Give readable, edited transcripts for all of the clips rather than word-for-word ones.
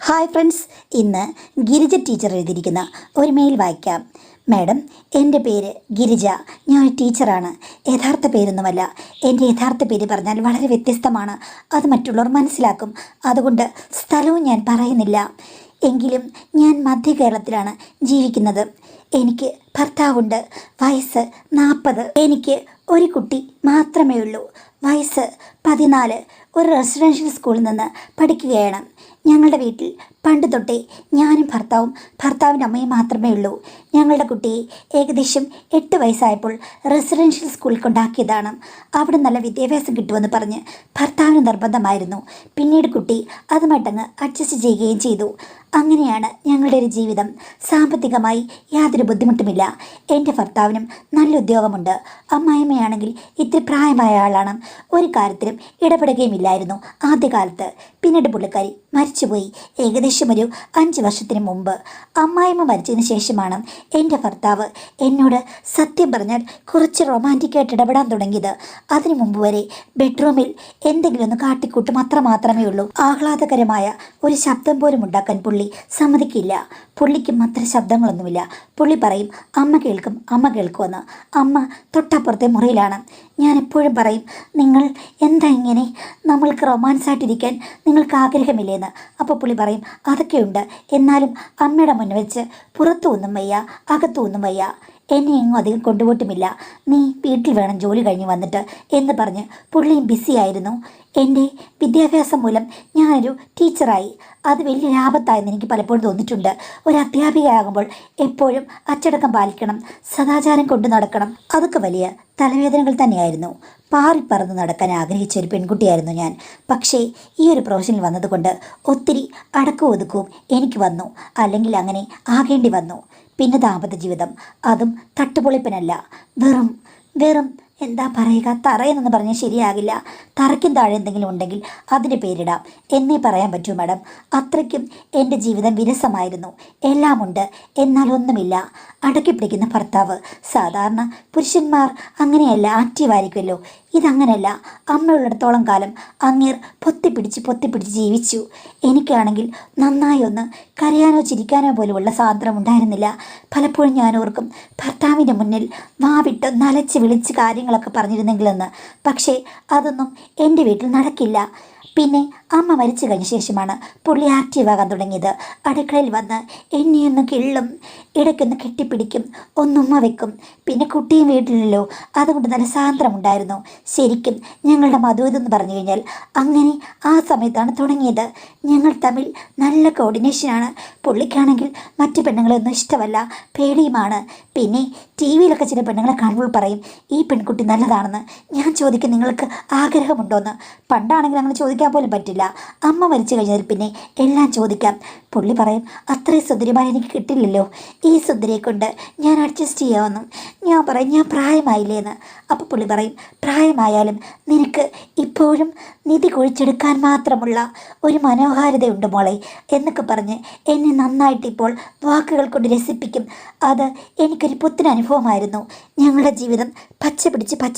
Hi friends, ഇന്ന് Girija teacher എഴുതിയിരിക്കുന്ന ഒരു മെയിൽ വായിക്കാം. മാഡം, എൻ്റെ പേര് ഗിരിജ. ഞാൻ ടീച്ചറാണ്. യഥാർത്ഥ പേരൊന്നുമല്ല. എൻ്റെ യഥാർത്ഥ പേര് പറഞ്ഞാൽ വളരെ വ്യത്യസ്തമാണ്. അത് മറ്റുള്ളവർ മനസ്സിലാക്കും. അതുകൊണ്ട് സ്ഥലവും ഞാൻ പറയുന്നില്ല. എങ്കിലും ഞാൻ മധ്യ കേരളത്തിലാണ് ജീവിക്കുന്നത്. എനിക്ക് ഭർത്താവുണ്ട്. വയസ്സ് 40. എനിക്ക് ഒരു കുട്ടി മാത്രമേ ഉള്ളൂ. വയസ്സ് 14. ഒരു റെസിഡൻഷ്യൽ സ്കൂളിൽ നിന്ന് പഠിക്കുകയാണ്. ഞങ്ങളുടെ വീട്ടിൽ പണ്ട് തൊട്ടേ ഞാനും ഭർത്താവിൻ്റെ അമ്മയും മാത്രമേ ഉള്ളൂ. ഞങ്ങളുടെ കുട്ടിയെ ഏകദേശം 8 വയസ്സായപ്പോൾ റെസിഡൻഷ്യൽ സ്കൂളിൽ കൊണ്ടാക്കിയതാണ്. അവിടെ നല്ല വിദ്യാഭ്യാസം കിട്ടുമെന്ന് പറഞ്ഞ് ഭർത്താവിന് നിർബന്ധമായിരുന്നു. പിന്നീട് കുട്ടി അതുമായിട്ടങ്ങ് അഡ്ജസ്റ്റ് ചെയ്യുകയും ചെയ്തു. അങ്ങനെയാണ് ഞങ്ങളുടെ ഒരു ജീവിതം. സാമ്പത്തികമായി യാതൊരു ബുദ്ധിമുട്ടുമില്ല. എൻ്റെ ഭർത്താവിനും നല്ല ഉദ്യോഗമുണ്ട്. അമ്മായിമ്മയാണെങ്കിൽ ഇത്തിരി പ്രായമായ ആളാണ്. ഒരു കാര്യത്തിലും ഇടപെടുകയുമില്ലായിരുന്നു ആദ്യകാലത്ത്. പിന്നീട് പുള്ളിക്കാരി മരിച്ചുപോയി. ഏകദേശം ഒരു 5 വർഷത്തിന് മുമ്പ്. അമ്മായിമ്മ മരിച്ചതിന് ശേഷമാണ് എൻ്റെ ഭർത്താവ് എന്നോട് സത്യം പറഞ്ഞാൽ കുറച്ച് റൊമാൻറ്റിക്കായിട്ട് ഇടപെടാൻ തുടങ്ങിയത്. അതിനു മുമ്പ് വരെ ബെഡ്റൂമിൽ എന്തെങ്കിലും ഒന്ന് കാട്ടിക്കൂട്ടും മാത്രമേ ഉള്ളൂ. ആഹ്ലാദകരമായ ഒരു ശബ്ദം പോലും ഉണ്ടാക്കാൻ പുള്ളി സമ്മതിക്കില്ല. പുള്ളിക്കും അത്ര ശബ്ദങ്ങളൊന്നുമില്ല. പുള്ളി പറയും അമ്മ കേൾക്കുമെന്ന്. അമ്മ തൊട്ടപ്പുറത്തെ മുറിയിലാണ്. ഞാൻ എപ്പോഴും പറയും, നിങ്ങൾ എന്താ ഇങ്ങനെ, നമ്മൾക്ക് റൊമാൻസായിട്ടിരിക്കാൻ നിങ്ങൾക്ക് ആഗ്രഹമില്ലേന്ന്. അപ്പോൾ പുള്ളി പറയും അതൊക്കെയുണ്ട്, എന്നാലും അമ്മയുടെ മുന്നിൽ വെച്ച് പുറത്തു ഒന്നും വയ്യ, അകത്തു ഒന്നും വയ്യ. എന്നെ എങ്ങും അധികം കൊണ്ടുപോയിട്ടുമില്ല. നീ വീട്ടിൽ വേണം ജോലി കഴിഞ്ഞ് വന്നിട്ട് എന്ന് പറഞ്ഞ് പുള്ളിയും ബിസിയായിരുന്നു. എൻ്റെ വിദ്യാഭ്യാസം മൂലം ഞാനൊരു ടീച്ചറായി. അത് വലിയ ലാഭത്തായെന്ന് എനിക്ക് പലപ്പോഴും തോന്നിയിട്ടുണ്ട്. ഒരു അധ്യാപികയാകുമ്പോൾ എപ്പോഴും അച്ചടക്കം പാലിക്കണം, സദാചാരം കൊണ്ടു നടക്കണം. അതൊക്കെ വലിയ തലവേദനകൾ തന്നെയായിരുന്നു. പാറിപ്പറന്ന് നടക്കാൻ ആഗ്രഹിച്ച ഒരു പെൺകുട്ടിയായിരുന്നു ഞാൻ. പക്ഷേ ഈ ഒരു പ്രൊഫഷനിൽ വന്നതുകൊണ്ട് ഒത്തിരി അടക്കവും ഒതുക്കവും എനിക്ക് വന്നു. അല്ലെങ്കിൽ അങ്ങനെ ആകേണ്ടി വന്നു. പിന്നെ ദാമ്പത്യ ജീവിതം, അതും തട്ടുപൊളിപ്പനല്ല, വെറും എന്താ പറയുക, തറയെന്നൊന്ന് പറഞ്ഞാൽ ശരിയാകില്ല. തറയ്ക്കും താഴെ എന്തെങ്കിലും ഉണ്ടെങ്കിൽ അതിന് പേരിടാം എന്നേ പറയാൻ പറ്റൂ മാഡം. അത്രയ്ക്കും എൻ്റെ ജീവിതം വിരസമായിരുന്നു. എല്ലാമുണ്ട്, എന്നാൽ ഒന്നുമില്ല. അടക്കി പിടിക്കുന്ന ഭർത്താവ്. സാധാരണ പുരുഷന്മാർ അങ്ങനെയല്ല, ആക്റ്റീവായിരിക്കുമല്ലോ. ഇതങ്ങനെയല്ല. അമ്മയുള്ളിടത്തോളം കാലം അങ്ങേർ പൊത്തിപ്പിടിച്ച് ജീവിച്ചു. എനിക്കാണെങ്കിൽ നന്നായി ഒന്ന് കരയാനോ ചിരിക്കാനോ പോലുമുള്ള സ്വാതന്ത്ര്യം ഉണ്ടായിരുന്നില്ല. പലപ്പോഴും ഞാൻ ഓർക്കും, ഭർത്താവിൻ്റെ മുന്നിൽ വാവിട്ട് നലച്ച് വിളിച്ച് കാര്യങ്ങളൊക്കെ പറഞ്ഞിരുന്നെങ്കിലെന്ന്. പക്ഷേ അതൊന്നും എൻ്റെ വീട്ടിൽ നടക്കില്ല. പിന്നെ അമ്മ മരിച്ചു കഴിഞ്ഞ ശേഷമാണ് പുള്ളി ആക്റ്റീവാകാൻ തുടങ്ങിയത്. അടുക്കളയിൽ വന്ന് എന്നെയൊന്ന് കിള്ളും, ഇടയ്ക്കൊന്ന് കെട്ടിപ്പിടിക്കും, ഒന്നുമ്മ വെക്കും. പിന്നെ കുട്ടിയും വീട്ടിലല്ലോ, അതുകൊണ്ട് നല്ല സ്വാതന്ത്ര്യമുണ്ടായിരുന്നു. ശരിക്കും ഞങ്ങളുടെ മധുവിതെന്ന് പറഞ്ഞു കഴിഞ്ഞാൽ അങ്ങനെ ആ സമയത്താണ് തുടങ്ങിയത്. ഞങ്ങൾ തമ്മിൽ നല്ല കോർഡിനേഷനാണ്. പുള്ളിക്കാണെങ്കിൽ മറ്റു പെണ്ണുങ്ങളെയൊന്നും ഇഷ്ടമല്ല, പേടിയുമാണ്. പിന്നെ ടി വിയിലൊക്കെ ചില പെണ്ണുങ്ങളെ കാണുമ്പോൾ പറയും ഈ പെൺകുട്ടി നല്ലതാണെന്ന്. ഞാൻ ചോദിക്കും നിങ്ങൾക്ക് ആഗ്രഹമുണ്ടോയെന്ന്. പണ്ടാണെങ്കിൽ അങ്ങനെ ചോദിക്കാൻ പോലും പറ്റില്ല. അമ്മ മരിച്ചു കഴിഞ്ഞാൽ പിന്നെ എല്ലാം ചോദിക്കാം. പുള്ളി പറയും അത്രയും സുന്ദരിമാരെ എനിക്ക് കിട്ടില്ലല്ലോ, ഈ സുന്ദരിയെ കൊണ്ട് ഞാൻ അഡ്ജസ്റ്റ് ചെയ്യാമെന്നും. ഞാൻ പറയും ഞാൻ പ്രായമായില്ലേന്ന്. അപ്പോൾ പുള്ളി പറയും പ്രായമായാലും നിനക്ക് ഇപ്പോഴും നിധി കുഴിച്ചെടുക്കാൻ മാത്രമുള്ള ഒരു മനോഹാരിതയുണ്ട് മോളെ എന്നൊക്കെ പറഞ്ഞ് എന്നെ നന്നായിട്ട് ഇപ്പോൾ വാക്കുകൾ കൊണ്ട് രസിപ്പിക്കും. അത് എനിക്കൊരു പുത്തൻ അനുഭവമായിരുന്നു. ഞങ്ങളുടെ ജീവിതം പച്ച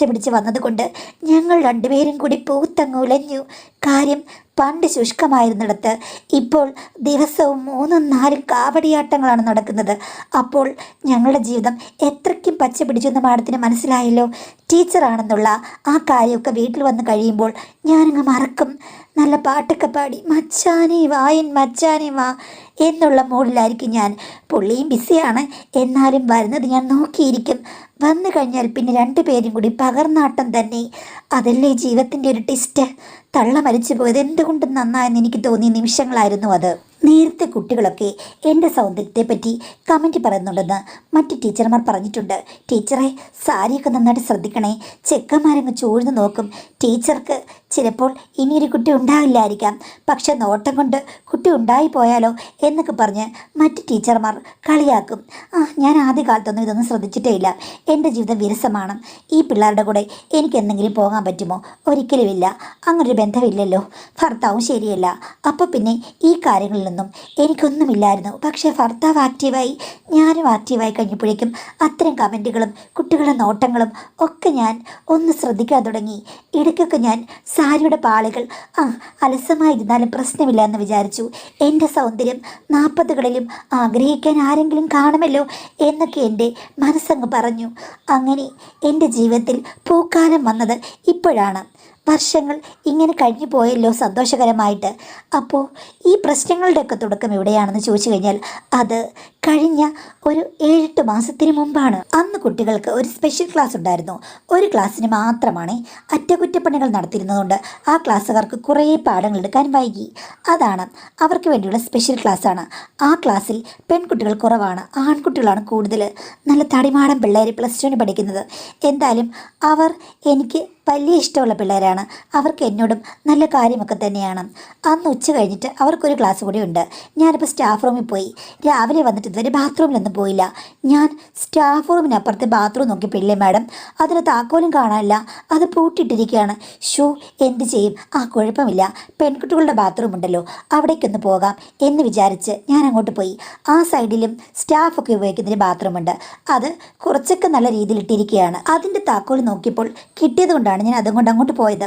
പിടിച്ച് വന്നതുകൊണ്ട് ഞങ്ങൾ രണ്ടുപേരും കൂടി പൂത്തങ്ങുലഞ്ഞു. കാര്യം പണ്ട് ശുഷ്കമായിരുന്നിടത്ത് ഇപ്പോൾ ദിവസവും 3-4 കാവടിയാട്ടങ്ങളാണ് നടക്കുന്നത്. അപ്പോൾ ഞങ്ങളുടെ ജീവിതം എത്രയ്ക്കും പച്ച പിടിച്ചെന്ന് മാഡത്തിന് മനസ്സിലായല്ലോ. ടീച്ചറാണെന്നുള്ള ആ കാര്യമൊക്കെ വീട്ടിൽ വന്ന് കഴിയുമ്പോൾ ഞാനങ്ങ് മറക്കും. നല്ല പാട്ടൊക്കെ പാടി മച്ചാനെ വാ എന്നുള്ള മൂഡിലായിരിക്കും ഞാൻ. പുള്ളിയും ബിസിയാണ്, എന്നാലും വരുന്നത് ഞാൻ നോക്കിയിരിക്കും. വന്നു കഴിഞ്ഞാൽ പിന്നെ 2 പേരും കൂടി പകർന്നാട്ടം തന്നെ. അതല്ലേ ജീവിതത്തിൻ്റെ ഒരു ട്വിസ്റ്റ്. തള്ള മരിച്ചു പോയത് എന്തുകൊണ്ടും നന്നായെന്ന് എനിക്ക് തോന്നിയ നിമിഷങ്ങളായിരുന്നു അത്. നേരത്തെ കുട്ടികളൊക്കെ എൻ്റെ സൗന്ദര്യത്തെപ്പറ്റി കമൻറ്റ് പറയുന്നുണ്ടെന്ന് മറ്റ് ടീച്ചർമാർ പറഞ്ഞിട്ടുണ്ട്. ടീച്ചറെ സാരിയൊക്കെ നന്നായിട്ട് ശ്രദ്ധിക്കണേ, ചെക്കന്മാരങ്ങ് ചൂഴ്ന്നു നോക്കും. ടീച്ചർക്ക് ചിലപ്പോൾ ഇനിയൊരു കുട്ടി ഉണ്ടാവില്ലായിരിക്കാം, പക്ഷെ നോട്ടം കൊണ്ട് കുട്ടി ഉണ്ടായിപ്പോയാലോ എന്നൊക്കെ പറഞ്ഞ് മറ്റ് ടീച്ചർമാർ കളിയാക്കും. ഞാൻ ആദ്യകാലത്തൊന്നും ഇതൊന്നും ശ്രദ്ധിച്ചിട്ടേ ഇല്ല. എൻ്റെ ജീവിതം വിരസമാണ്. ഈ പിള്ളേരുടെ കൂടെ എനിക്ക് എന്തെങ്കിലും പോകാൻ പറ്റുമോ? ഒരിക്കലുമില്ല. അങ്ങനൊരു ബന്ധമില്ലല്ലോ. ഭർത്താവും ശരിയല്ല. അപ്പോൾ പിന്നെ ഈ കാര്യങ്ങളിൽ നിന്നും എനിക്കൊന്നുമില്ലായിരുന്നു. പക്ഷേ ഭർത്താവ് ആക്റ്റീവായി, ഞാനും ആക്റ്റീവായി കഴിഞ്ഞപ്പോഴേക്കും അത്തരം കമൻറ്റുകളും കുട്ടികളുടെ നോട്ടങ്ങളും ഒക്കെ ഞാൻ ഒന്ന് ശ്രദ്ധിക്കാൻ തുടങ്ങി. ഇടയ്ക്കൊക്കെ ഞാൻ സാരിയുടെ പാളികൾ അലസമായിരുന്നാലും പ്രശ്നമില്ല എന്ന് വിചാരിച്ചു. എൻ്റെ സൗന്ദര്യം 40കളിലും ആഗ്രഹിക്കാൻ ആരെങ്കിലും കാണുമല്ലോ എന്നൊക്കെ എൻ്റെ മനസ്സങ്ങ് പറഞ്ഞു. അങ്ങനെ എൻ്റെ ജീവിതത്തിൽ പൂക്കാലം വന്നത് ഇപ്പോഴാണ്. വർഷങ്ങൾ ഇങ്ങനെ കഴിഞ്ഞു പോയല്ലോ സന്തോഷകരമായിട്ട്. അപ്പോൾ ഈ പ്രശ്നങ്ങളുടെയൊക്കെ തുടക്കം എവിടെയാണെന്ന് ചോദിച്ചു കഴിഞ്ഞാൽ അത് കഴിഞ്ഞ ഒരു 7-8 മാസത്തിന് മുമ്പാണ്. അന്ന് കുട്ടികൾക്ക് ഒരു സ്പെഷ്യൽ ക്ലാസ് ഉണ്ടായിരുന്നു. ഒരു ക്ലാസ്സിന് മാത്രമാണ് അറ്റകുറ്റപ്പണികൾ നടത്തിയിരുന്നതുകൊണ്ട് ആ ക്ലാസ്സുകാർക്ക് കുറേ പാഠങ്ങൾ എടുക്കാൻ വൈകി. അതാണ് അവർക്ക് വേണ്ടിയുള്ള സ്പെഷ്യൽ ക്ലാസ്സാണ്. ആ ക്ലാസ്സിൽ പെൺകുട്ടികൾ കുറവാണ്, ആൺകുട്ടികളാണ് കൂടുതൽ. നല്ല തടിമാടൻ പിള്ളേർ +2 പഠിക്കുന്നത്. എന്തായാലും അവർ എനിക്ക് വലിയ ഇഷ്ടമുള്ള പിള്ളേരാണ്. അവർക്ക് എന്നോടും നല്ല കാര്യമൊക്കെ തന്നെയാണ്. അന്ന് ഉച്ച കഴിഞ്ഞിട്ട് അവർക്കൊരു ക്ലാസ് കൂടി ഉണ്ട്. ഞാനിപ്പോൾ സ്റ്റാഫ് റൂമിൽ പോയി. രാവിലെ വന്നിട്ട് ഇതുവരെ ബാത്റൂമിലൊന്നും പോയില്ല. ഞാൻ സ്റ്റാഫ് റൂമിനപ്പുറത്തെ ബാത്റൂം നോക്കിയപ്പോഴില്ലേ മാഡം, അതിന് താക്കോലും കാണാനില്ല, അത് പൂട്ടിയിട്ടിരിക്കുകയാണ്. എന്ത് ചെയ്യും? കുഴപ്പമില്ല, പെൺകുട്ടികളുടെ ബാത്റൂം ഉണ്ടല്ലോ, അവിടേക്കൊന്ന് പോകാം എന്ന് വിചാരിച്ച് ഞാൻ അങ്ങോട്ട് പോയി. ആ സൈഡിലും സ്റ്റാഫൊക്കെ ഉപയോഗിക്കുന്നൊരു ബാത്റൂമുണ്ട്. അത് കുറച്ചൊക്കെ നല്ല രീതിയിൽ ഇട്ടിരിക്കുകയാണ്. അതിൻ്റെ താക്കോൽ നോക്കിയപ്പോൾ കിട്ടിയത് കൊണ്ടാണ് ഞാൻ അതുകൊണ്ട് അങ്ങോട്ട് പോയത്.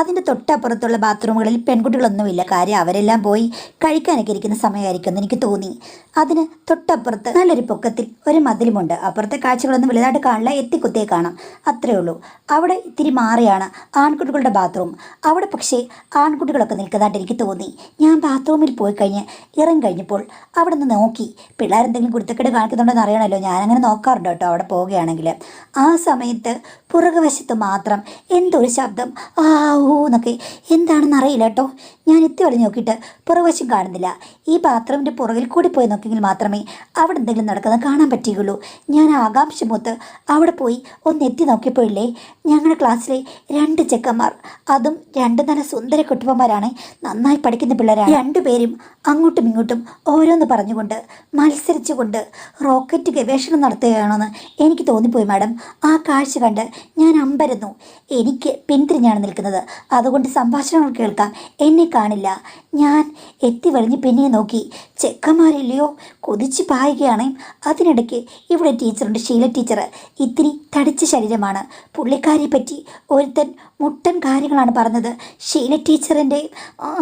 അതിൻ്റെ തൊട്ടപ്പുറത്തുള്ള ബാത്റൂമുകളിൽ പെൺകുട്ടികളൊന്നുമില്ല. കാര്യം അവരെല്ലാം പോയി കഴിക്കാനൊക്കെ ഇരിക്കുന്ന സമയമായിരിക്കും എന്ന് എനിക്ക് തോന്നി. അതിന് തൊട്ടപ്പുറത്ത് നല്ലൊരു പൊക്കത്തിൽ ഒരു മതിലുമുണ്ട്. അപ്പുറത്തെ കാഴ്ചകളൊന്നും വലുതായിട്ട് കാണില്ല, എത്തിക്കുത്തേ കാണാം, അത്രേ ഉള്ളൂ. അവിടെ ഇത്തിരി മാറിയാണ് ആൺകുട്ടികളുടെ ബാത്റൂം. അവിടെ പക്ഷേ ആൺകുട്ടികളൊക്കെ നിൽക്കുന്നതായിട്ട് എനിക്ക് തോന്നി. ഞാൻ ബാത്റൂമിൽ പോയി ഇറങ്ങി കഴിഞ്ഞപ്പോൾ അവിടെ നിന്ന് നോക്കി. പിള്ളേരെന്തെങ്കിലും കുരുത്തക്കേട് കാണിക്കുന്നുണ്ടെന്ന് അറിയണമല്ലോ, ഞാനങ്ങനെ നോക്കാറുണ്ട് കേട്ടോ അവിടെ പോവുകയാണെങ്കിൽ. ആ സമയത്ത് പുറകുവശത്ത് മാത്രം എന്തോ ഒരു ശബ്ദം, എന്നൊക്കെ. എന്താണെന്ന് അറിയില്ല കേട്ടോ. ഞാൻ എത്തി വലിഞ്ഞ് നോക്കിയിട്ട് പുറകുവശം കാണുന്നില്ല. ഈ ബാത്റൂമിൻ്റെ പുറകിൽ കൂടി പോയി നോക്കിയെങ്കിൽ മാത്രമേ അവിടെ എന്തെങ്കിലും നടക്കുന്നത് കാണാൻ പറ്റുകയുള്ളൂ. ഞാൻ ആകാംക്ഷ മൂത്ത് അവിടെ പോയി ഒന്ന് എത്തി നോക്കിയപ്പോഴില്ലേ, ഞങ്ങളുടെ ക്ലാസ്സിലെ 2 ചെക്കന്മാർ, അതും 2 നല്ല സുന്ദര കുട്ടിപ്പന്മാരാണ്, നന്നായി പഠിക്കുന്ന പിള്ളേരാണ്. 2 പേരും അങ്ങോട്ടും ഇങ്ങോട്ടും ഓരോന്ന് പറഞ്ഞുകൊണ്ട് മത്സരിച്ചുകൊണ്ട് റോക്കറ്റ് ഗവേഷണം നടത്തുകയാണെന്ന് എനിക്ക് തോന്നിപ്പോയി മാഡം. ആ കാഴ്ച കണ്ട് ഞാൻ അമ്പരന്നു. എനിക്ക് പിന്തിരിഞ്ഞാണ് നിൽക്കുന്നത്, അതുകൊണ്ട് സംഭാഷണങ്ങൾ കേൾക്കാം, എന്നെ കാണില്ല. ഞാൻ എത്തി വലിഞ്ഞ് പിന്നെ നോക്കി. ചെക്കന്മാരില്ലയോ, കൊതിച്ച് പായുകയാണ്. അതിനിടയ്ക്ക് ഇവിടെ ടീച്ചറുണ്ട്, ഷീല ടീച്ചർ. ഇത്തിരി തടിച്ച ശരീരമാണ്. പുള്ളിക്കാരെ പറ്റി ഒരുത്തൻ മുട്ടൻ കാര്യങ്ങളാണ് പറഞ്ഞത്. ഷീല ടീച്ചറിൻ്റെ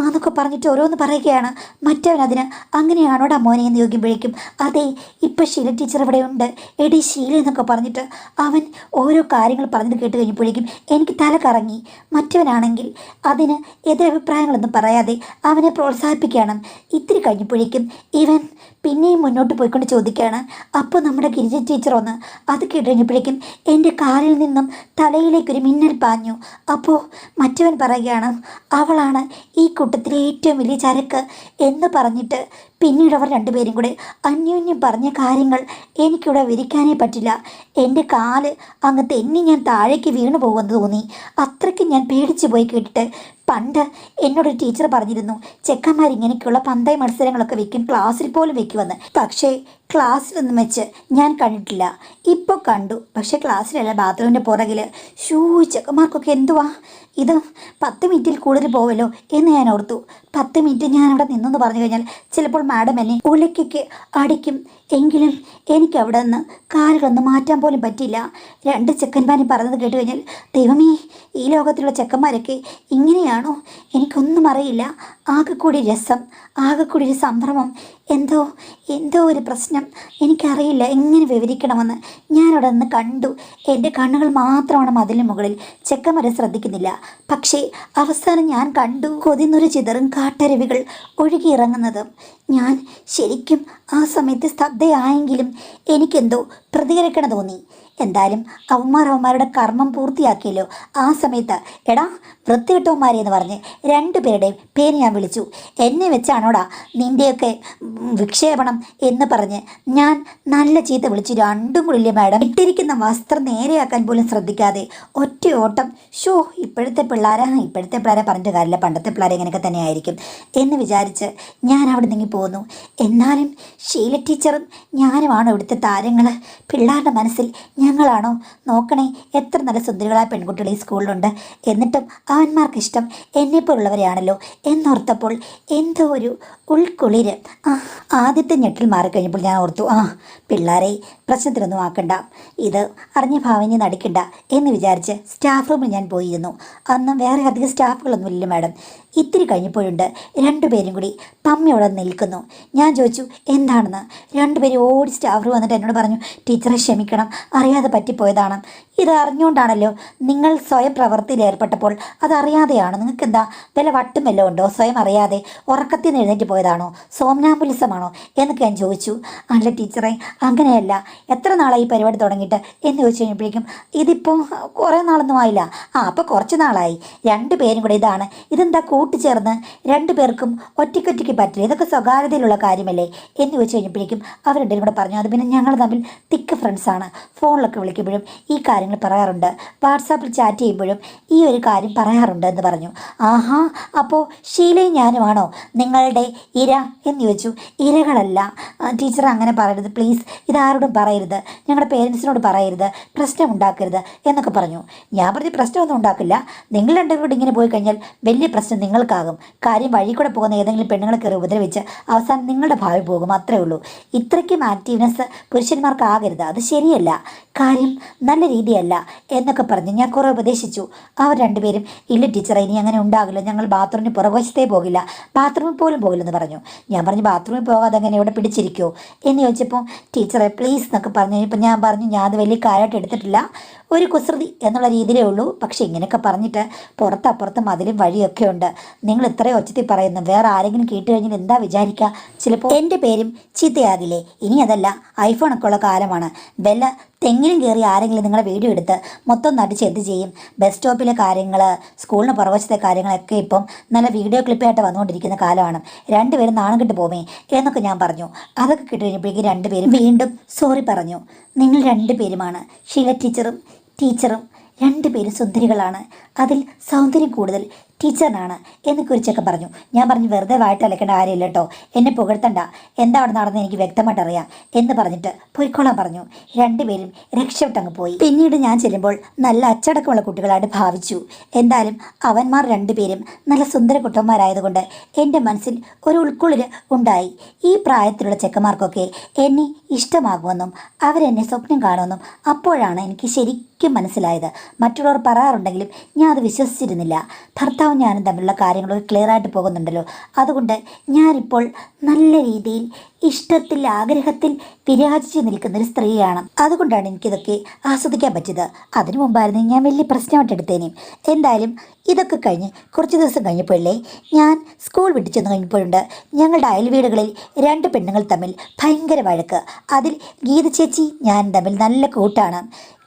എന്നൊക്കെ പറഞ്ഞിട്ട് ഓരോന്ന് പറയുകയാണ്. മറ്റവൻ അതിന് അങ്ങനെയാണോടാ മോനെ എന്ന് ചോദിക്കുമ്പോഴേക്കും, അതെ, ഇപ്പം ഷീല ടീച്ചർ ഇവിടെ ഉണ്ട്, എടി ഷീല എന്നൊക്കെ പറഞ്ഞിട്ട് അവൻ ഓരോ കാര്യങ്ങൾ പറഞ്ഞിട്ട് കേട്ട് കഴിഞ്ഞപ്പോഴേക്കും എനിക്ക് തല കറങ്ങി. മറ്റവനാണെങ്കിൽ അതിന് എതിരഭിപ്രായങ്ങളൊന്നും പറയാതെ അവനെ പ്രോത്സാഹിപ്പിക്കുകയാണ്. ഇത്തിരി കഴിഞ്ഞപ്പോഴേക്കും ഇവൻ പിന്നെയും മുന്നോട്ട് പോയിക്കൊണ്ട് ചോദിക്കുകയാണ്, അപ്പോൾ നമ്മുടെ ഗിരിജ ടീച്ചർ ഒന്ന്. അത് കേട്ട് കഴിഞ്ഞപ്പോഴേക്കും എൻ്റെ കാലിൽ നിന്നും തലയിലേക്കൊരു മിന്നൽ പാഞ്ഞു. അപ്പോൾ മറ്റവൻ പറയുകയാണ്, അവളാണ് ഈ കൂട്ടത്തിലെ ഏറ്റവും വലിയ ചരക്ക് എന്ന് പറഞ്ഞിട്ട്. പിന്നീട് അവർ 2 പേരും കൂടെ അന്യോന്യം പറഞ്ഞ കാര്യങ്ങൾ എനിക്കിവിടെ വിരിക്കാനേ പറ്റില്ല. എൻ്റെ കാല് അങ്ങ് തെന്നി ഞാൻ താഴേക്ക് വീണു പോകുമെന്ന് തോന്നി. അത്രയ്ക്ക് ഞാൻ പേടിച്ചു പോയി കേട്ടിട്ട്. പണ്ട് എന്നോടൊരു ടീച്ചർ പറഞ്ഞിരുന്നു, ചെക്കന്മാർ ഇങ്ങനെയൊക്കെയുള്ള പന്തയ മത്സരങ്ങളൊക്കെ വെക്കും, ക്ലാസ്സിൽ പോലും വെക്കുമെന്ന്. പക്ഷേ ക്ലാസ്സിലൊന്നും വെച്ച് ഞാൻ കണ്ടിട്ടില്ല. ഇപ്പോൾ കണ്ടു, പക്ഷേ ക്ലാസ്സിലല്ല, ബാത്റൂമിൻ്റെ പുറകിൽ. ചെക്കന്മാർക്കൊക്കെ എന്തുവാ ഇത്, 10 മിനിറ്റിൽ കൂടുതൽ പോവല്ലോ എന്ന് ഞാൻ ഓർത്തു. 10 മിനിറ്റ് ഞാൻ അവിടെ നിന്നെന്ന് പറഞ്ഞു കഴിഞ്ഞാൽ ചിലപ്പോൾ മാഡം എന്നെ ഉലയ്ക്കൊക്കെ അടിക്കും. എങ്കിലും എനിക്ക് അവിടെ നിന്ന് കാലുകളൊന്നും മാറ്റാൻ പോലും പറ്റില്ല. 2 ചെക്കന്മാരും പറഞ്ഞത് കേട്ട് കഴിഞ്ഞാൽ, ദൈവമേ, ഈ ലോകത്തിലുള്ള ചെക്കന്മാരൊക്കെ ഇങ്ങനെയാണോ? എനിക്കൊന്നും അറിയില്ല. ആകെക്കൂടി രസം, ആകെക്കൂടി ഒരു സംഭ്രമം, എന്തോ ഒരു പ്രശ്നം. എനിക്കറിയില്ല എങ്ങനെ വിവരിക്കണമെന്ന്. ഞാനവിടെ നിന്ന് കണ്ടു. എൻ്റെ കണ്ണുകൾ മാത്രമാണ് മതിലിന് മുകളിൽ. ചെക്കന്മാരെ ശ്രദ്ധിക്കുന്നില്ല. പക്ഷേ അവസാനം ഞാൻ കണ്ടു കൊതിന്നൊരു ചിതറും കാട്ടരുവികൾ ഒഴുകിയിറങ്ങുന്നതും. ഞാൻ ശരിക്കും ആ സമയത്ത് സ്തബ്ധയായെങ്കിലും എനിക്കെന്തോ പ്രതികരിക്കണം തോന്നി. എന്തായാലും അവന്മാരുടെ കർമ്മം പൂർത്തിയാക്കിയല്ലോ. ആ സമയത്ത്, എടാ വൃത്തികെട്ടവന്മാരെ എന്ന് പറഞ്ഞ് 2 പേരുടെയും പേര് ഞാൻ വിളിച്ചു. എന്നെ വെച്ചാണോടാ നിൻ്റെയൊക്കെ വിക്ഷേപണം എന്ന് പറഞ്ഞ് ഞാൻ നല്ല ചീത്ത വിളിച്ചു. 2 കൂടില്ലേ മാഡം. ഇട്ടിരിക്കുന്ന വസ്ത്രം നേരെയാക്കാൻ പോലും ശ്രദ്ധിക്കാതെ ഒറ്റ ഓട്ടം. ഇപ്പോഴത്തെ പിള്ളേരെ പറഞ്ഞിട്ട് കാര്യമില്ല, പണ്ടത്തെ പിള്ളേരെ ഇങ്ങനെയൊക്കെ തന്നെ ആയിരിക്കും എന്ന് വിചാരിച്ച് ഞാൻ അവിടെ നീങ്ങി പോന്നു. എന്നാലും ഷീല ടീച്ചറും ഞാനുമാണോ ഇവിടുത്തെ താരങ്ങൾ? പിള്ളേരുടെ മനസ്സിൽ ഞങ്ങളാണോ? നോക്കണേ, എത്ര നല്ല സുന്ദരികളായ പെൺകുട്ടികൾ ഈ സ്കൂളിലുണ്ട്. എന്നിട്ടും അവന്മാർക്ക് ഇഷ്ടം എന്നെപ്പോലുള്ളവരെയാണല്ലോ എന്നോർത്തപ്പോൾ എന്തോ ഒരു ഉൾക്കുളിര്. ആദ്യത്തെ ഞെട്ടിൽ മാറിക്കഴിഞ്ഞപ്പോൾ ഞാൻ ഓർത്തു, പിള്ളേരെ പ്രശ്നത്തിനൊന്നും ആക്കണ്ട, ഇത് അറിഞ്ഞ ഭാവനെ നടിക്കണ്ട എന്ന് വിചാരിച്ച് സ്റ്റാഫ് റൂമിൽ ഞാൻ പോയിരുന്നു. അന്ന് വേറെ അധികം സ്റ്റാഫുകളൊന്നുമില്ല മാഡം. ഇത്തിരി കഴിഞ്ഞപ്പോഴുണ്ട് രണ്ടുപേരും കൂടി പമ്മയോടെ നിൽക്കുന്നു. ഞാൻ ചോദിച്ചു എന്താണെന്ന്. രണ്ടുപേരും ഓടി സ്റ്റാഫ് റൂം വന്നിട്ട് എന്നോട് പറഞ്ഞു, ടീച്ചറെ ക്ഷമിക്കണം, അറിയാതെ പറ്റിപ്പോയതാണ്. ഇത് അറിഞ്ഞുകൊണ്ടാണല്ലോ നിങ്ങൾ സ്വയം പ്രവൃത്തിയിൽ ഏർപ്പെട്ടപ്പോൾ അതറിയാതെയാണോ? നിങ്ങൾക്ക് എന്താ വല്ല വട്ടും വല്ലതും ഉണ്ടോ? സ്വയം അറിയാതെ ഉറക്കത്തിൽ നിന്ന് എഴുന്നേറ്റ് പോയതാണോ? സോംനാംബുലിസമാണോ എന്നൊക്കെ ഞാൻ ചോദിച്ചു. അല്ല ടീച്ചറെ, അങ്ങനെയല്ല. എത്ര നാളായി ഈ പരിപാടി തുടങ്ങിയിട്ട് എന്ന് ചോദിച്ചു കഴിഞ്ഞപ്പോഴേക്കും ഇതിപ്പോൾ കുറേ നാളൊന്നും ആയില്ല. അപ്പോൾ കുറച്ച് നാളായി. രണ്ടുപേരും കൂടെ ഇതെന്താ കൂട്ടിച്ചേർന്ന് രണ്ടുപേർക്കും ഒറ്റയ്ക്കൊറ്റയ്ക്ക് പറ്റില്ല, ഇതൊക്കെ സ്വകാര്യതയിലുള്ള കാര്യമല്ലേ എന്ന് ചോദിച്ചു കഴിഞ്ഞപ്പോഴേക്കും അവർ രണ്ടുപേരും കൂടെ പറഞ്ഞു, അത് പിന്നെ ഞങ്ങൾ തമ്മിൽ തിക്ക് ഫ്രണ്ട്സാണ്. ഫോണിലൊക്കെ വിളിക്കുമ്പോഴും ഈ കാര്യങ്ങൾ പറയാറുണ്ട്, വാട്സാപ്പിൽ ചാറ്റ് ചെയ്യുമ്പോഴും ഈ ഒരു കാര്യം പറയാറുണ്ട് എന്ന് പറഞ്ഞു. ആഹാ, അപ്പോൾ ഷീലയും ഞാനുമാണോ നിങ്ങളുടെ ഇര എന്ന് ചോദിച്ചു. ഇരകളല്ല ടീച്ചർ, അങ്ങനെ പറയരുത് പ്ലീസ്, ഇതാരോടും പറയരുത്, ഞങ്ങളുടെ പേരൻസിനോട് പറയരുത്, പ്രശ്നം ഉണ്ടാക്കരുത് എന്നൊക്കെ പറഞ്ഞു. ഞാൻ പറഞ്ഞ് പ്രശ്നമൊന്നും ഉണ്ടാക്കില്ല, നിങ്ങൾ രണ്ടുപേരും കൂടി ഇങ്ങനെ പോയി കഴിഞ്ഞാൽ വലിയ പ്രശ്നം നിങ്ങൾക്കാകും. കാര്യം വഴി കൂടെ പോകുന്ന ഏതെങ്കിലും പെണ്ണുങ്ങളെ കയറി ഉപദ്രവിച്ച് അവസാനം നിങ്ങളുടെ ഭാവി പോകും, അത്രേ ഉള്ളൂ. ഇത്രയ്ക്കും ആക്റ്റീവ്നെസ് പുരുഷന്മാർക്കാകരുത്, അത് ശരിയല്ല, കാര്യം നല്ല രീതിയല്ല എന്നൊക്കെ പറഞ്ഞ് ഞാൻ കുറേ ഉപദേശിച്ചു. അവർ രണ്ടുപേരും ഇല്ല ടീച്ചറെ, ഇനി അങ്ങനെ ഉണ്ടാകില്ല, ഞങ്ങൾ ബാത്റൂമിന് പുറകുവശത്തേ പോകില്ല, ബാത്റൂമിൽ പോലും പോകില്ലെന്ന് പറഞ്ഞു. ഞാൻ പറഞ്ഞു ബാത്റൂമിൽ പോകാതെ അങ്ങനെ ഇവിടെ പിടിച്ചിരിക്കുമോ എന്ന് ചോദിച്ചപ്പോൾ ടീച്ചറെ പ്ലീസ് എന്നൊക്കെ പറഞ്ഞു കഴിഞ്ഞപ്പോൾ ഞാൻ പറഞ്ഞു ഞാൻ അത് വലിയ കാര്യമായിട്ട് എടുത്തിട്ടില്ല, ഒരു കുസൃതി എന്നുള്ള രീതിയിലേ ഉള്ളൂ. പക്ഷേ ഇങ്ങനെയൊക്കെ പറഞ്ഞിട്ട് പുറത്തപ്പുറത്ത് മതിലും വഴിയൊക്കെ ഉണ്ട്. നിങ്ങൾ ഇത്രയും ഒച്ചത്തിൽ പറയുന്നു, വേറെ ആരെങ്കിലും കേട്ട് കഴിഞ്ഞാൽ എന്താ വിചാരിക്കുക? ചിലപ്പോൾ എൻ്റെ പേരും ചീത്തയാകില്ലേ? ഇനി അതല്ല, ഐഫോണൊക്കെ ഉള്ള കാലമാണ്. വല്ല തെങ്ങിനും കയറി ആരെങ്കിലും നിങ്ങളെ വീഡിയോ എടുത്ത് മൊത്തം നടിച്ച് എന്ത് ചെയ്യും? ബസ് സ്റ്റോപ്പിലെ കാര്യങ്ങൾ, സ്കൂളിന് പുറവശത്തെ കാര്യങ്ങളൊക്കെ ഇപ്പം നല്ല വീഡിയോ ക്ലിപ്പായിട്ട് വന്നുകൊണ്ടിരിക്കുന്ന കാലമാണ്. രണ്ടുപേരും നാണം കെട്ട് പോമേ എന്നൊക്കെ ഞാൻ പറഞ്ഞു. അതൊക്കെ കിട്ടുകഴിഞ്ഞപ്പോഴേക്കും രണ്ടുപേരും വീണ്ടും സോറി പറഞ്ഞു. നിങ്ങൾ രണ്ടുപേരുമാണ്, ഷീല ടീച്ചറും രണ്ടുപേരും സുന്ദരികളാണ്, അതിൽ സൗന്ദര്യം കൂടുതൽ ടീച്ചറിനാണ് എന്ന് കുറിച്ചൊക്കെ പറഞ്ഞു. ഞാൻ പറഞ്ഞു വെറുതെ വായിട്ട് അലക്കേണ്ട കാര്യമില്ല കേട്ടോ, എന്നെ പുകഴ്ത്തണ്ട, എന്താ അവിടെ നടന്നത് എനിക്ക് വ്യക്തമായിട്ട് അറിയാം എന്ന് പറഞ്ഞിട്ട് പോയിക്കോളാൻ പറഞ്ഞു. രണ്ടുപേരും രക്ഷപ്പെട്ടങ്ങ് പോയി. പിന്നീട് ഞാൻ ചെല്ലുമ്പോൾ നല്ല അച്ചടക്കമുള്ള കുട്ടികളായിട്ട് ഭാവിച്ചു. എന്തായാലും അവന്മാർ രണ്ടുപേരും നല്ല സുന്ദര കുട്ടന്മാരായതുകൊണ്ട് എൻ്റെ മനസ്സിൽ ഒരു ഉൾക്കൊള്ളിൽ ഉണ്ടായി. ഈ പ്രായത്തിലുള്ള ചെക്കന്മാർക്കൊക്കെ എന്നെ ഇഷ്ടമാകുമെന്നും അവരെന്നെ സ്വപ്നം കാണുമെന്നും അപ്പോഴാണ് എനിക്ക് ശരിക്കും മനസ്സിലായത്. മറ്റുള്ളവർ പറയാറുണ്ടെങ്കിലും ഞാൻ അത് വിശ്വസിച്ചിരുന്നില്ല. ഭർത്താവ് ഞാനും തമ്മിലുള്ള കാര്യങ്ങളൊക്കെ ക്ലിയർ ആയിട്ട് പോകുന്നുണ്ടല്ലോ, അതുകൊണ്ട് ഞാനിപ്പോൾ നല്ല രീതിയിൽ ഇഷ്ടത്തിൽ ആഗ്രഹത്തിൽ വിരാജിച്ച് നിൽക്കുന്നൊരു സ്ത്രീയാണ്. അതുകൊണ്ടാണ് എനിക്കിതൊക്കെ ആസ്വദിക്കാൻ പറ്റിയത്. അതിനു മുമ്പായിരുന്നു ഞാൻ വലിയ പ്രശ്നമായിട്ട് എടുത്തേനേയും. എന്തായാലും ഇതൊക്കെ കഴിഞ്ഞ് കുറച്ച് ദിവസം കഴിഞ്ഞപ്പോഴേ ഞാൻ സ്കൂൾ വിട്ടു ചെന്ന് കഴിഞ്ഞപ്പോഴുണ്ട് ഞങ്ങളുടെ അയൽ വീടുകളിൽ രണ്ട് പെണ്ണുങ്ങൾ തമ്മിൽ ഭയങ്കര വഴക്ക്. അതിൽ ഗീത ചേച്ചി ഞാൻ തമ്മിൽ നല്ല കൂട്ടാണ്.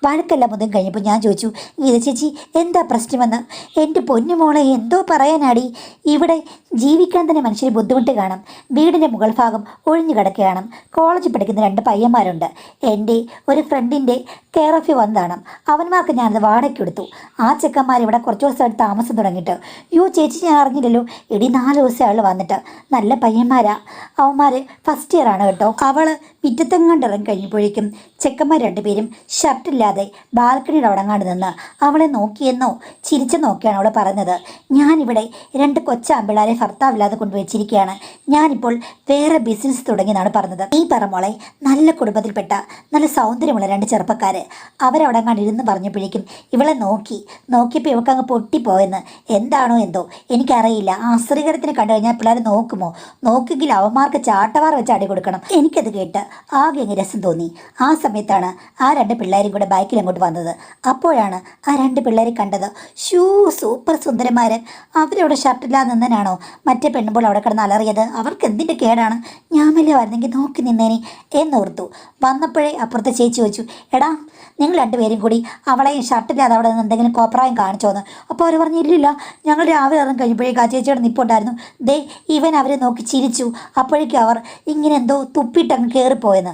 വഴക്കെല്ലാം മുതൽ കഴിഞ്ഞപ്പോൾ ഞാൻ ചോദിച്ചു, ഗീത ചേച്ചി എന്താ പ്രശ്നമെന്ന്. എൻ്റെ പൊന്നുമോളെ എന്തോ പറയാനാടി, ഇവിടെ ജീവിക്കാൻ തന്നെ മനുഷ്യന് ബുദ്ധിമുട്ട് കാണും. വീടിൻ്റെ മുകൾ ഭാഗം ഒഴിഞ്ഞു കിടക്കുകയാണ്. കോളേജിൽ പഠിക്കുന്ന രണ്ട് പയ്യന്മാരുണ്ട്. എൻ്റെ ഒരു ഫ്രണ്ടിൻ്റെ കെയർ ഓഫ് വന്നതാണ്. അവന്മാർക്ക് ഞാനത് വാടകയ്ക്ക് കൊടുത്തു. ആ ചെക്കന്മാർ ഇവിടെ കുറച്ച് ദിവസമായിട്ട് താമസം തുടങ്ങിയിട്ട്. ചേച്ചി ഞാൻ അറിഞ്ഞില്ലല്ലോ. 4 ദിവസം അയാൾ വന്നിട്ട്. നല്ല പയ്യന്മാരാ അവന്മാർ, ഫസ്റ്റ് ഇയർ ആണ് കേട്ടോ. അവൾ പിറ്റത്തെങ്ങാണ്ട് ഇറങ്ങി കഴിഞ്ഞപ്പോഴേക്കും ചെക്കന്മാർ രണ്ടുപേരും ഷർട്ടില്ലാതെ ബാൽക്കണിയുടെ അവിടങ്ങാണ്ട് നിന്ന് അവളെ നോക്കിയെന്നോ ചിരിച്ചു നോക്കിയാണ് അവൾ പറഞ്ഞത്. ഞാനിവിടെ 2 കൊച്ചാമ്പിള്ളാരെ ഭർത്താവില്ലാതെ കൊണ്ടുവച്ചിരിക്കുകയാണ്. ഞാനിപ്പോൾ വേറെ ബിസിനസ് തുടങ്ങിയെന്നാണ് പറഞ്ഞത്. ഈ പറമോളെ നല്ല കുടുംബത്തിൽപ്പെട്ട നല്ല സൗന്ദര്യമുള്ള 2 ചെറുപ്പക്കാർ അവരവിടങ്ങാണ്ട് ഇരുന്ന് പറഞ്ഞപ്പോഴേക്കും ഇവളെ നോക്കിയപ്പോൾ ഇവൾക്കങ്ങ് പൊട്ടിപ്പോയെന്ന്. എന്താണോ എന്തോ എനിക്കറിയില്ല. ആ അശ്രീകരത്തിന് കണ്ടു കഴിഞ്ഞാൽ പിള്ളേർ നോക്കുമോ? നോക്കിയെങ്കിൽ അവന്മാർക്ക് ചാട്ടവാർ വെച്ച് അടി കൊടുക്കണം. എനിക്കത് കേട്ട് ആകെ അങ്ങ് രസം തോന്നി. ആ സമയത്താണ് ആ 2 പിള്ളേരും കൂടെ ബൈക്കിൽ അങ്ങോട്ട് വന്നത്. അപ്പോഴാണ് ആ 2 പിള്ളേരെ കണ്ടത്. സൂപ്പർ സുന്ദരന്മാർ. അവരവിടെ ഷർട്ടില്ലാതെ നിന്നനാണോ മറ്റേ പെണ്ണുമ്പോൾ അവിടെ കിടന്ന് അലറിയത്? അവർക്ക് എന്തിൻ്റെ കേടാണ്? ഞാൻ വല്ല വരുന്നെങ്കിൽ നോക്കി നിന്നേനെ എന്നോർത്തു. വന്നപ്പോഴേ അപ്പുറത്തെ ചേച്ചി ചോദിച്ചു, എടാ നിങ്ങൾ 2 പേരും കൂടി അവളെയും ഷർട്ടില്ലാതെ അവിടെ നിന്ന് എന്തെങ്കിലും കോപ്രായം കാണിച്ചോന്ന്. അപ്പോൾ അവർ പറഞ്ഞു ഇല്ലില്ല, ഞങ്ങൾ രാവിലെ ഇറങ്ങി കഴിഞ്ഞപ്പോഴേക്കും ആ ചേച്ചിയുടെ നിപ്പുണ്ടായിരുന്നു. ദേ ഇവൻ അവരെ നോക്കി ചിരിച്ചു. അപ്പോഴേക്കും അവർ ഇങ്ങനെ എന്തോ തുപ്പിയിട്ടങ്ങ് കയറിപ്പോയെന്ന്.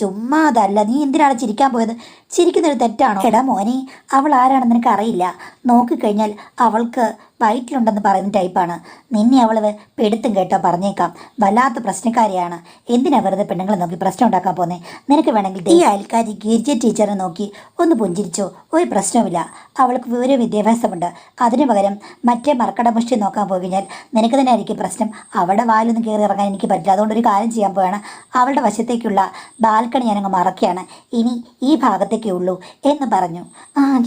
ചുമ്മാ അതല്ല, നീ എന്തിനാണ് ചിരിക്കാൻ പോയത്? ചിരിക്കുന്നൊരു തെറ്റാണോ? എടാ മോനെ, അവൾ ആരാണെന്ന് നിനക്ക് അറിയില്ല. നോക്കിക്കഴിഞ്ഞാൽ അവൾക്ക് വയറ്റിലുണ്ടെന്ന് പറയുന്ന ടൈപ്പാണ്. നിന്നെ അവൾ പെടുത്തും കേട്ടോ, പറഞ്ഞേക്കാം. വല്ലാത്ത പ്രശ്നക്കാരിയാണ്. എന്തിനാ വെറുതെ പെണ്ണുങ്ങളെ നോക്കി പ്രശ്നം ഉണ്ടാക്കാൻ പോന്നേ? നിനക്ക് വേണമെങ്കിൽ ഈ അയൽക്കാരി ഗിരിജ ടീച്ചറെ നോക്കി ഒന്ന് പുഞ്ചിരിച്ചോ, ഒരു പ്രശ്നവുമില്ല. അവൾക്ക് വിവരവും വിദ്യാഭ്യാസമുണ്ട്. അതിനു പകരം മറ്റേ മറക്കടമുഷ്ടി നോക്കാൻ പോയി കഴിഞ്ഞാൽ നിനക്ക് തന്നെ ആയിരിക്കും പ്രശ്നം. അവളുടെ വാലൊന്നും കയറി ഇറങ്ങാൻ എനിക്ക് പറ്റില്ല. അതുകൊണ്ട് ഒരു കാര്യം ചെയ്യാൻ പോവുകയാണ്. അവളുടെ വശത്തേക്കുള്ള ബാൽക്കണി ഞാനങ്ങ് മറക്കുകയാണ്. ഇനി ഈ ഭാഗത്തേക്കേ ഉള്ളൂ എന്ന് പറഞ്ഞു.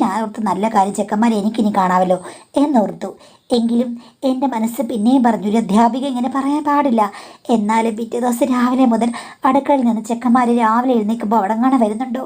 ഞാൻ ഓർത്ത് നല്ല കാര്യം, ചെക്കന്മാരെ എനിക്കിനി കാണാമല്ലോ എന്നോർത്തു. എങ്കിലും എൻ്റെ മനസ്സ് പിന്നെയും പറഞ്ഞു, ഒരു അധ്യാപിക ഇങ്ങനെ പറയാൻ പാടില്ല. എന്നാലും പിറ്റേ ദിവസം രാവിലെ മുതൽ അടുക്കളയിൽ നിന്ന് ചെക്കന്മാർ രാവിലെ എഴുന്നേൽക്കുമ്പോൾ അവിടെങ്ങാണ് വരുന്നുണ്ടോ,